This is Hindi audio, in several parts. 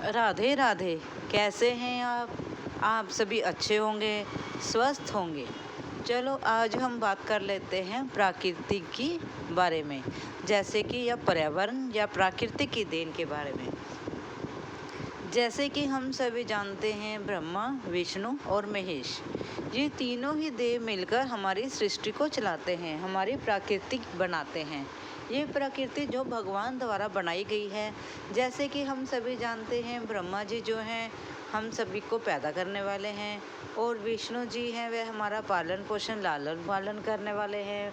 राधे राधे। कैसे हैं आप सभी अच्छे होंगे, स्वस्थ होंगे। चलो आज हम बात कर लेते हैं प्रकृति की बारे में, जैसे कि यह पर्यावरण या प्रकृति की देन के बारे में। जैसे कि हम सभी जानते हैं, ब्रह्मा, विष्णु और महेश, ये तीनों ही देव मिलकर हमारी सृष्टि को चलाते हैं, हमारी प्रकृति बनाते हैं। ये प्रकृति जो भगवान द्वारा बनाई गई है। जैसे कि हम सभी जानते हैं, ब्रह्मा जी जो हैं हम सभी को पैदा करने वाले हैं, और विष्णु जी हैं वह हमारा पालन पोषण लालन पालन करने वाले हैं,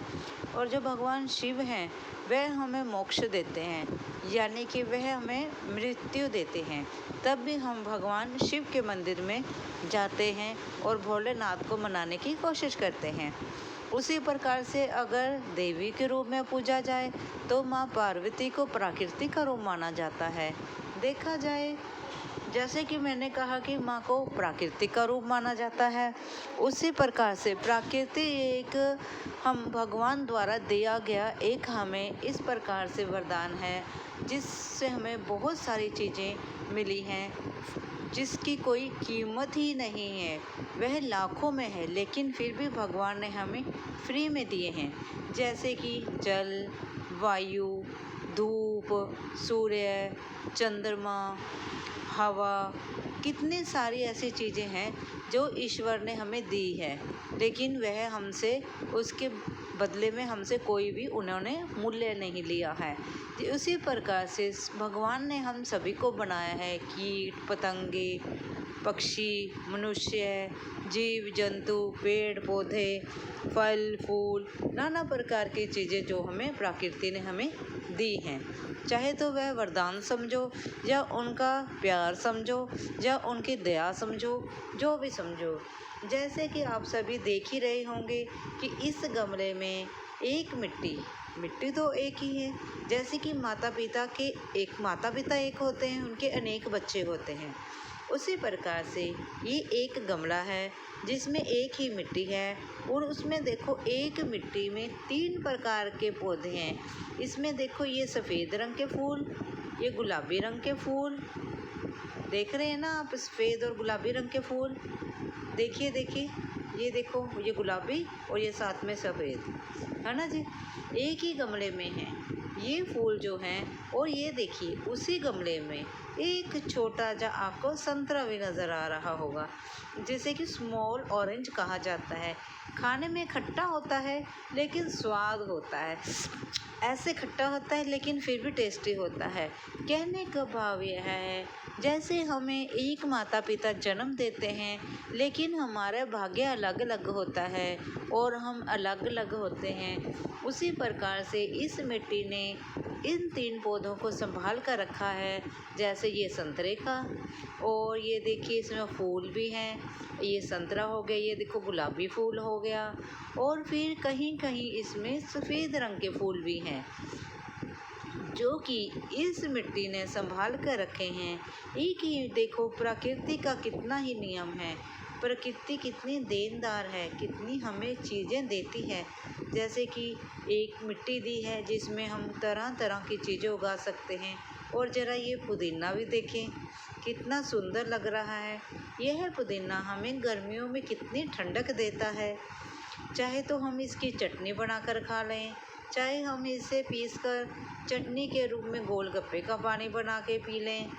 और जो भगवान शिव हैं वह हमें मोक्ष देते हैं, यानी कि वह हमें मृत्यु देते हैं। तब भी हम भगवान शिव के मंदिर में जाते हैं और भोलेनाथ को मनाने की कोशिश करते हैं। उसी प्रकार से अगर देवी के रूप में पूजा जाए तो माँ पार्वती को प्रकृति का रूप माना जाता है। देखा जाए, जैसे कि मैंने कहा कि माँ को प्रकृति का रूप माना जाता है, उसी प्रकार से प्रकृति एक हम भगवान द्वारा दिया गया एक हमें इस प्रकार से वरदान है, जिससे हमें बहुत सारी चीज़ें मिली हैं, जिसकी कोई कीमत ही नहीं है, वह लाखों में है, लेकिन फिर भी भगवान ने हमें फ्री में दिए हैं। जैसे कि जल, वायु, धूप, सूर्य, चंद्रमा, हवा, कितनी सारी ऐसी चीज़ें हैं जो ईश्वर ने हमें दी है, लेकिन वह हमसे उसके बदले में हमसे कोई भी उन्होंने मूल्य नहीं लिया है। उसी प्रकार से भगवान ने हम सभी को बनाया है, कीट पतंगे, पक्षी, मनुष्य, जीव जंतु, पेड़ पौधे, फल फूल, नाना प्रकार की चीज़ें जो हमें प्रकृति ने हमें दी हैं। चाहे तो वह वरदान समझो, या उनका प्यार समझो, या उनकी दया समझो, जो भी समझो। जैसे कि आप सभी देख ही रहे होंगे कि इस गमले में एक मिट्टी तो एक ही है। जैसे कि माता पिता एक होते हैं, उनके अनेक बच्चे होते हैं। उसी प्रकार से ये एक गमला है जिसमें एक ही मिट्टी है, और उसमें देखो एक मिट्टी में 3 प्रकार के पौधे हैं। इसमें देखो ये सफ़ेद रंग के फूल, ये गुलाबी रंग के फूल, देख रहे हैं ना आप, सफ़ेद और गुलाबी रंग के फूल। देखिए ये देखो, ये गुलाबी और ये साथ में सफ़ेद, है ना जी। एक ही गमले में है ये फूल जो हैं। और ये देखिए उसी गमले में एक छोटा सा आपको संतरा भी नज़र आ रहा होगा, जिसे कि स्मॉल ऑरेंज कहा जाता है। खाने में खट्टा होता है लेकिन स्वाद होता है, ऐसे खट्टा होता है लेकिन फिर भी टेस्टी होता है। कहने का भाव यह है, जैसे हमें एक माता पिता जन्म देते हैं, लेकिन हमारा भाग्य अलग अलग होता है और हम अलग अलग होते हैं, उसी प्रकार से इस मिट्टी ने इन 3 पौधों को संभाल कर रखा है। जैसे ये संतरे का, और ये देखिए इसमें फूल भी हैं, ये संतरा हो गया, ये देखो गुलाबी फूल हो गया, और फिर कहीं कहीं इसमें सफ़ेद रंग के फूल भी हैं, जो कि इस मिट्टी ने संभाल कर रखे हैं। एक ही देखो प्रकृति का कितना ही नियम है, प्रकृति कितनी देनदार है, कितनी हमें चीज़ें देती है। जैसे कि एक मिट्टी दी है जिसमें हम तरह तरह की चीज़ें उगा सकते हैं। और ज़रा ये पुदीना भी देखें, कितना सुंदर लग रहा है। यह पुदीना हमें गर्मियों में कितनी ठंडक देता है। चाहे तो हम इसकी चटनी बनाकर खा लें, चाहे हम इसे पीसकर चटनी के रूप में गोलगप्पे का पानी बना के पी लें,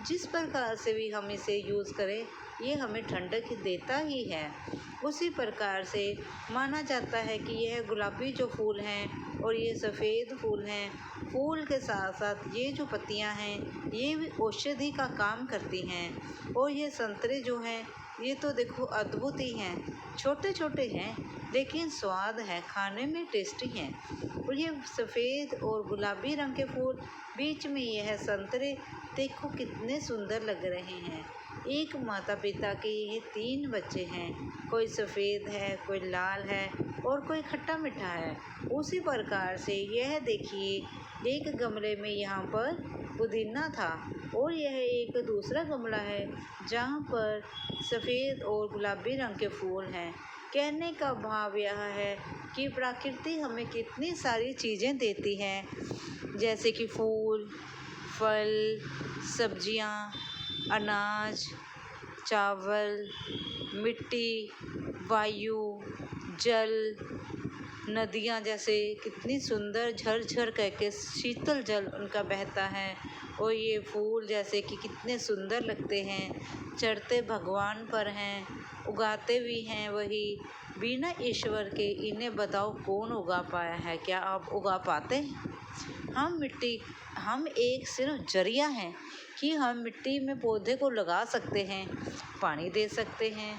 जिस प्रकार से भी हम इसे यूज़ करें, ये हमें ठंडक देता ही है। उसी प्रकार से माना जाता है कि यह गुलाबी जो फूल हैं और ये सफ़ेद फूल हैं, फूल के साथ साथ ये जो पत्तियां हैं ये भी औषधि का काम करती हैं। और ये संतरे जो हैं ये तो देखो अद्भुत ही हैं, छोटे छोटे हैं लेकिन स्वाद है, खाने में टेस्टी हैं। और ये सफ़ेद और गुलाबी रंग के फूल, बीच में यह संतरे, देखो कितने सुंदर लग रहे हैं। एक माता पिता के ये 3 बच्चे हैं, कोई सफ़ेद है, कोई लाल है और कोई खट्टा मीठा है। उसी प्रकार से यह देखिए एक गमले में यहाँ पर पुदीना था, और यह एक दूसरा गमला है जहाँ पर सफ़ेद और गुलाबी रंग के फूल हैं। कहने का भाव यह है कि प्रकृति हमें कितनी सारी चीज़ें देती है, जैसे कि फूल, फल, सब्जियाँ, अनाज, चावल, मिट्टी, वायु, जल, नदियाँ जैसे कितनी सुंदर झरझर करके शीतल जल उनका बहता है। और ये फूल जैसे कि कितने सुंदर लगते हैं, चढ़ते भगवान पर हैं, उगाते भी हैं वही। बिना ईश्वर के इन्हें बताओ कौन उगा पाया है? क्या आप उगा पाते हैं? हम एक सिर्फ जरिया हैं कि हम मिट्टी में पौधे को लगा सकते हैं, पानी दे सकते हैं,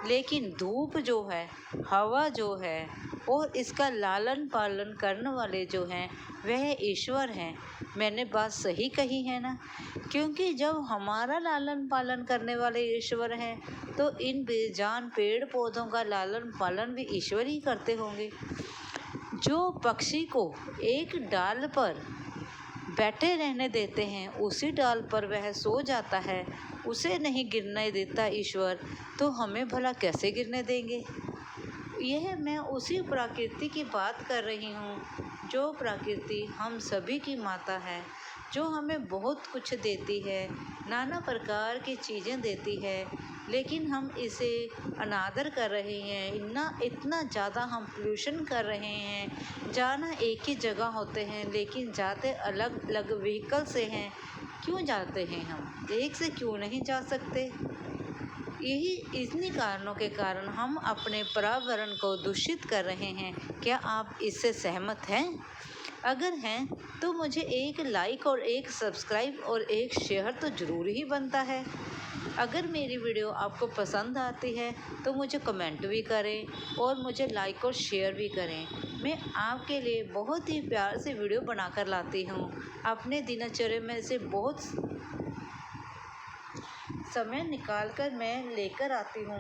लेकिन धूप जो है, हवा जो है और इसका लालन पालन करने वाले जो हैं वह ईश्वर हैं। मैंने बात सही कही है ना? क्योंकि जब हमारा लालन पालन करने वाले ईश्वर हैं तो इन बेजान पेड़ पौधों का लालन पालन भी ईश्वर ही करते होंगे। जो पक्षी को एक डाल पर बैठे रहने देते हैं, उसी डाल पर वह सो जाता है, उसे नहीं गिरने देता ईश्वर, तो हमें भला कैसे गिरने देंगे? यह मैं उसी प्रकृति की बात कर रही हूँ जो प्रकृति हम सभी की माता है, जो हमें बहुत कुछ देती है, नाना प्रकार की चीज़ें देती है, लेकिन हम इसे अनादर कर रहे हैं। इतना ज़्यादा हम पोल्यूशन कर रहे हैं। जाना एक ही जगह होते हैं लेकिन जाते अलग अलग व्हीकल से हैं। क्यों जाते हैं हम? एक से क्यों नहीं जा सकते? इन्हीं कारणों के कारण हम अपने पर्यावरण को दूषित कर रहे हैं। क्या आप इससे सहमत हैं? अगर हैं तो मुझे एक लाइक और एक सब्सक्राइब और एक शेयर तो ज़रूर ही बनता है। अगर मेरी वीडियो आपको पसंद आती है तो मुझे कमेंट भी करें और मुझे लाइक और शेयर भी करें। मैं आपके लिए बहुत ही प्यार से वीडियो बनाकर लाती हूँ। अपने दिनचर्या में से बहुत समय निकाल कर मैं लेकर आती हूँ।